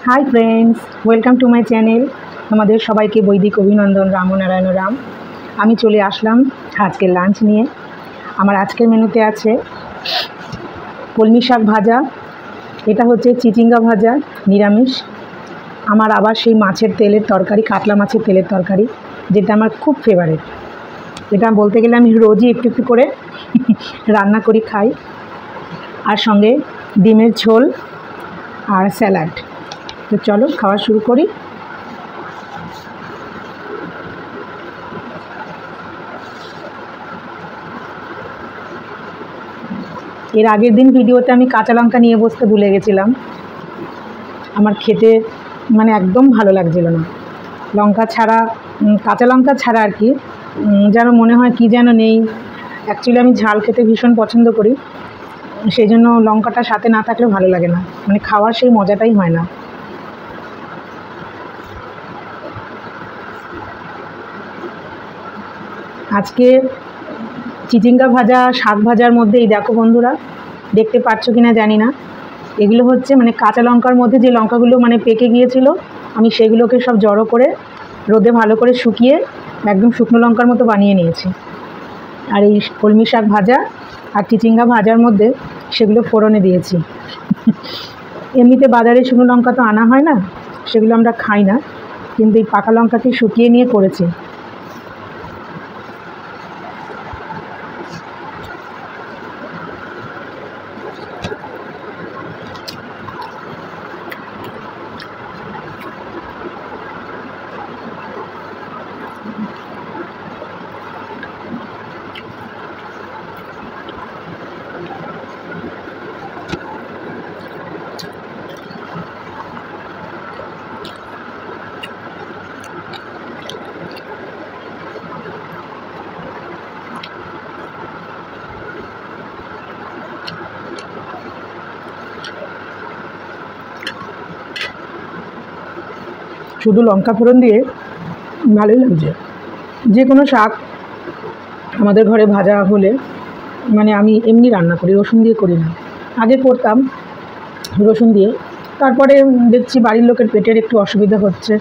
Hi friends, welcome to my channel. আমাদের সবাইকে বৈদিক অভিনন্দন, রামনারায়ণ রাম। আমি চলে আসলাম আজকের লাঞ্চ নিয়ে। আমার আজকের মেনুতে আছে কলমি শাক ভাজা, এটা হচ্ছে চিচিঙ্গা ভাজা নিরামিষ। আমার আবার সেই মাছের তেলের তরকারি, কাতলা মাছের তেলের তরকারি, যেটা আমার খুব ফেভারিট। এটা বলতে গেলে আমি রোজই একটু একটু করে রান্না করি খাই। আর সঙ্গে ডিমের ঝোল আর স্যালাড। তো চলো খাওয়া শুরু করি। এর আগের দিন ভিডিওতে আমি কাঁচা লঙ্কা নিয়ে বসতে ভুলে গেছিলাম। আমার খেতে একদম ভালো লাগছিল না, লঙ্কা ছাড়া, কাঁচা লঙ্কা ছাড়া আর কি, যেন মনে হয় কি যেন নেই। অ্যাকচুয়ালি আমি ঝাল খেতে ভীষণ পছন্দ করি, সেই জন্য লঙ্কাটা সাথে না থাকলে ভালো লাগে না, খাওয়ার সেই মজাটাই হয় না। আজকে চিচিঙ্গা ভাজা, শাক ভাজার মধ্যে এই দেখো বন্ধুরা, দেখতে পাচ্ছ কিনা জানি না, এগুলো হচ্ছে কাঁচা লঙ্কার মধ্যে যে লঙ্কাগুলো পেকে গিয়েছিল, আমি সেগুলোকে সব জড়ো করে রোদে ভালো করে শুকিয়ে একদম শুকনো লঙ্কার মতো বানিয়ে নিয়েছি। আর এই কলমি শাক ভাজা আর চিচিঙ্গা ভাজার মধ্যে সেগুলো ফোড়নে দিয়েছি। এমনিতে বাজারে শুকনো লঙ্কা তো আনা হয় না, সেগুলো আমরা খাই না, কিন্তু এই পাকা লঙ্কাকে শুকিয়ে নিয়ে করেছি। শুধু লঙ্কা ফোড়ন দিয়ে ভালোই লাগছে। যে কোনো শাক আমাদের ঘরে ভাজা হলে আমি এমনি রান্না করি, রসুন দিয়ে করি না। আগে করতাম রসুন দিয়ে, তারপরে দেখছি বাড়ির লোকের পেটের একটু অসুবিধা হচ্ছে,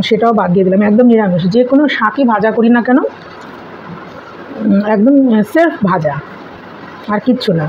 সেটাও বাদ দিয়ে দিলাম। একদম নিরামিষ যে কোনো শাকই ভাজা করি না কেন, একদম সেলফ ভাজা, আর কিচ্ছু না।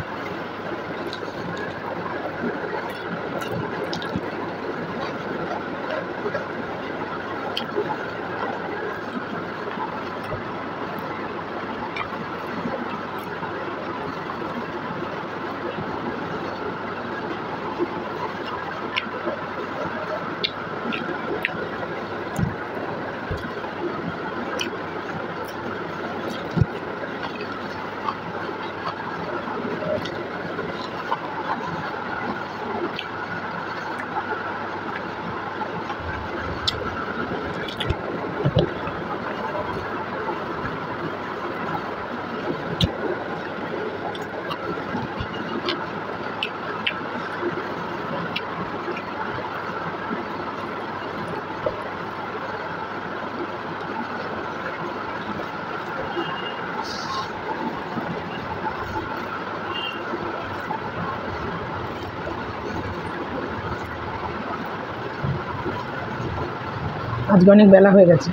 আজকে অনেক বেলা হয়ে গেছে,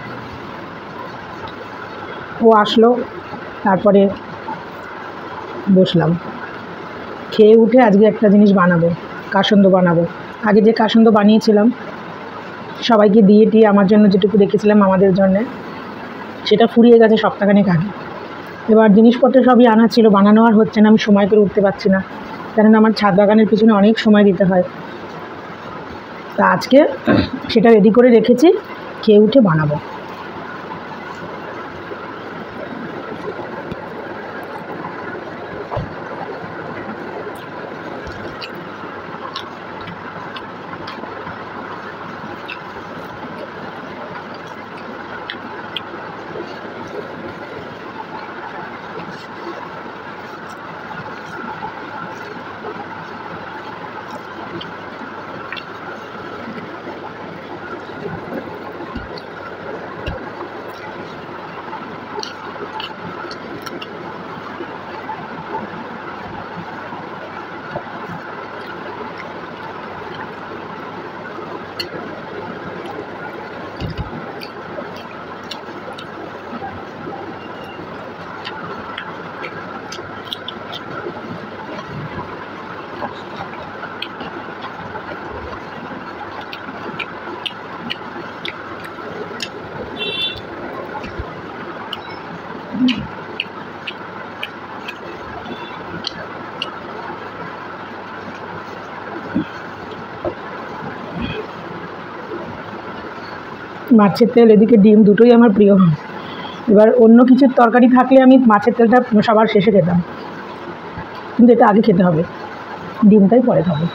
ও আসলো, তারপরে বসলাম। খেয়ে উঠে আজকে একটা জিনিস বানাবো, কাসন্দ বানাবো। আগে যে কাসন্দ বানিয়েছিলাম সবাইকে দিয়ে টিয়ে আমার জন্য যেটুকু রেখেছিলাম আমাদের জন্যে, সেটা ফুরিয়ে গেছে সপ্তাহখানেক আগে। এবার জিনিসপত্র সবই আনা ছিল, বানানো আর হচ্ছে না, আমি সময় করে উঠতে পারছি না, কারণ আমার ছাদ বাগানের পিছনে অনেক সময় দিতে হয়। তা আজকে সেটা রেডি করে রেখেছি, খেয়ে উঠে বানাবো। মাছের তেল, এদিকে ডিম, দুটোই আমার প্রিয়। এবার অন্য কিছুর তরকারি থাকলে আমি মাছের তেলটা সবার শেষে খেতাম, কিন্তু এটা আগে খেতে হবে, ডিমটাই পরে খাবো।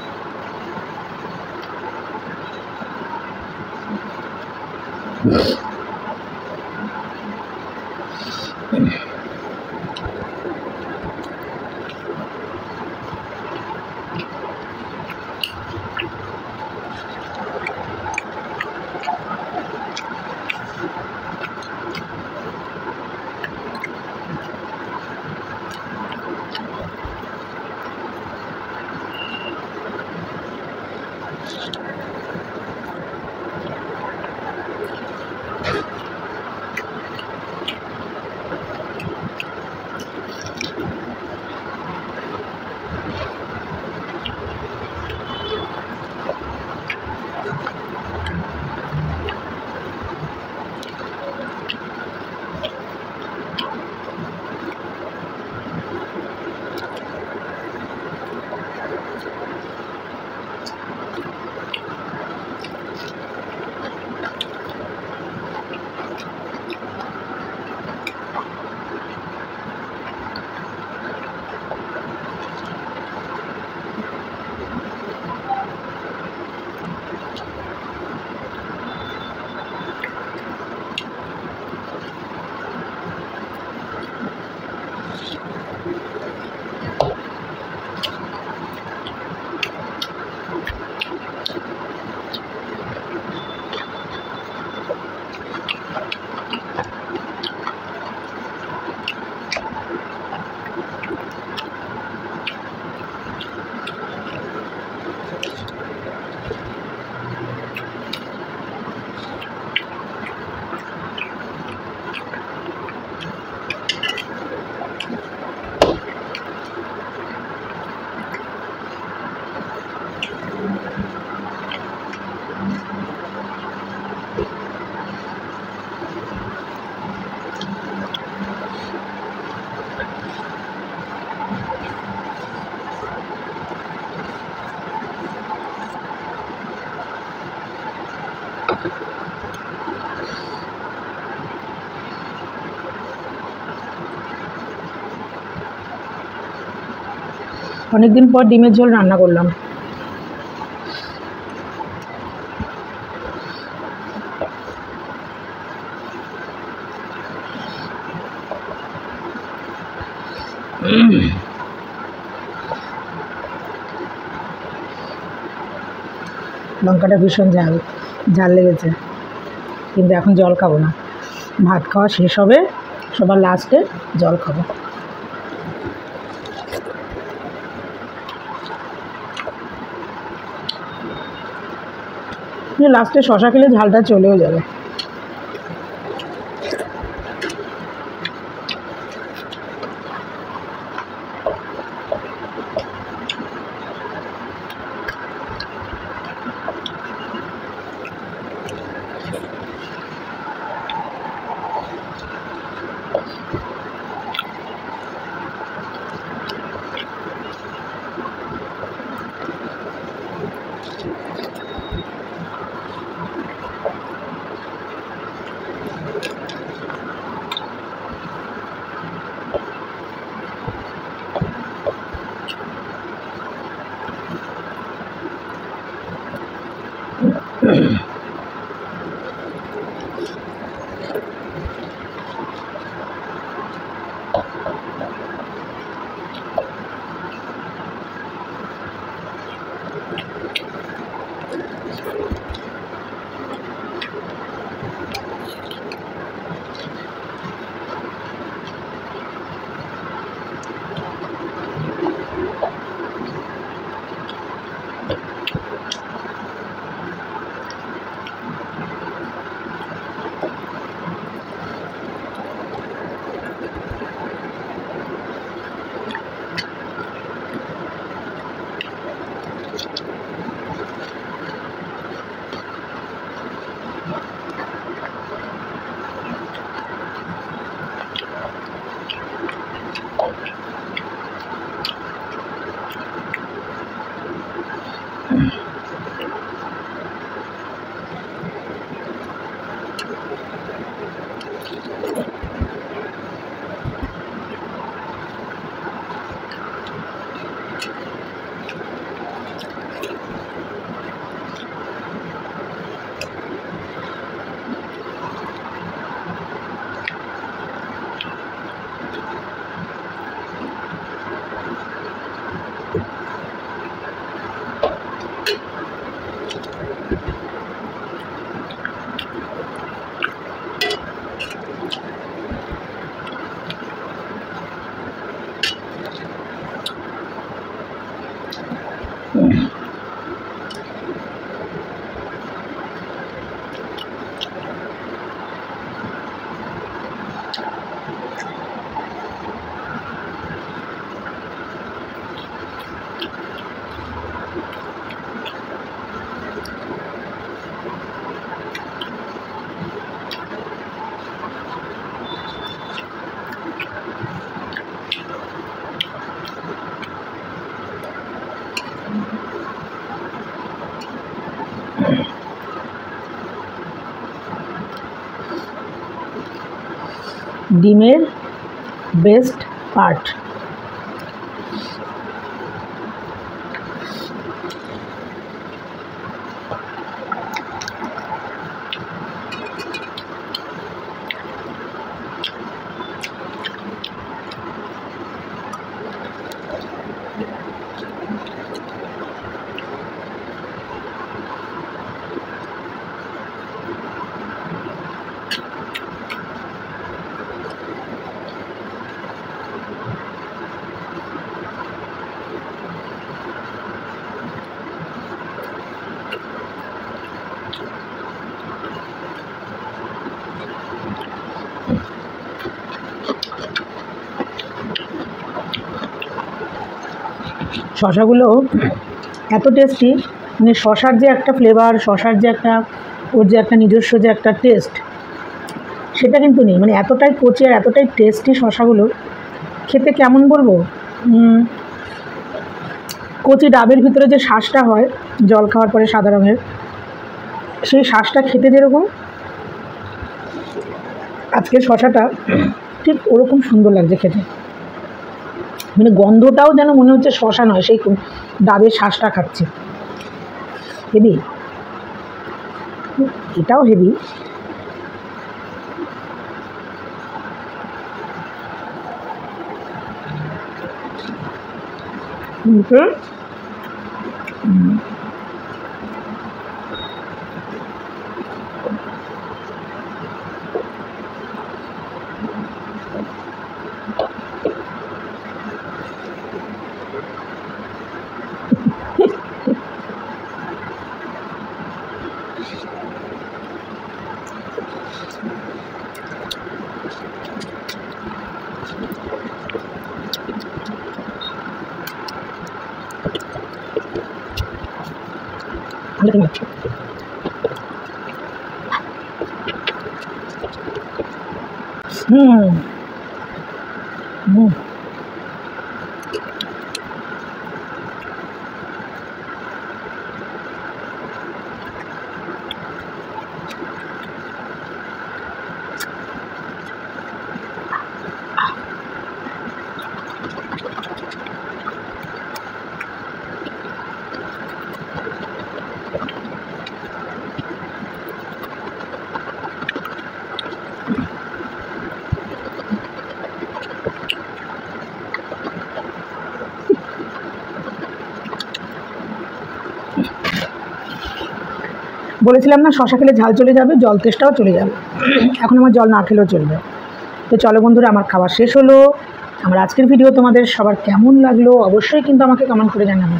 অনেকদিন পর ডিমের ঝোল রান্না করলাম। লঙ্কাটা ভীষণ ঝাল ঝাল লেগেছে, কিন্তু এখন জল খাবো না, ভাত খাওয়া শেষ হবে, সবার লাস্টে জল খাবো। লাস্টে শশা খেলে ঝালটা চলেও যাবে। ডিমের বেস্ট পার্ট। শশাগুলো এত টেস্টি, মানে শশার যে একটা ফ্লেভার, শশার যে একটা ওর যে একটা নিজস্ব যে একটা টেস্ট, সেটা কিন্তু নেই। মানে এতটাই কচি আর এতটাই টেস্টি শশাগুলো, খেতে কেমন বলবো, কচি ডাবের ভিতরে যে শ্বাসটা হয় জল খাওয়ার পরে সাদা রঙের, সেই শ্বাসটা খেতে যেরকম, আজকের শশাটা ঠিক ওরকম সুন্দর লাগছে খেতে। মানে গন্ধটাও যেন মনে হচ্ছে শশা নয়, সেই ডাবের শ্বাসটা খাচ্ছে। হেভি, এটাও হেভি। বলেছিলাম না শশা খেলে ঝাল চলে যাবে, জল তেষ্টাও চলে যাবে। এখন আমার জল না খেলেও চলবে। তো চলো বন্ধুরা, আমার খাবার শেষ হলো। আমার আজকের ভিডিও তোমাদের সবার কেমন লাগলো অবশ্যই কিন্তু আমাকে কমেন্ট করে জানাবে।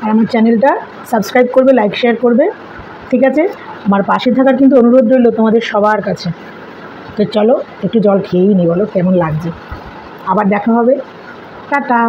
আর আমার চ্যানেলটা সাবস্ক্রাইব করবে, লাইক শেয়ার করবে, ঠিক আছে? আমার পাশে থাকার কিন্তু অনুরোধ রইল তোমাদের সবার কাছে। তো চলো একটু জল খেয়েই নি, বলো কেমন লাগছে। আবার দেখা হবে, টাটা।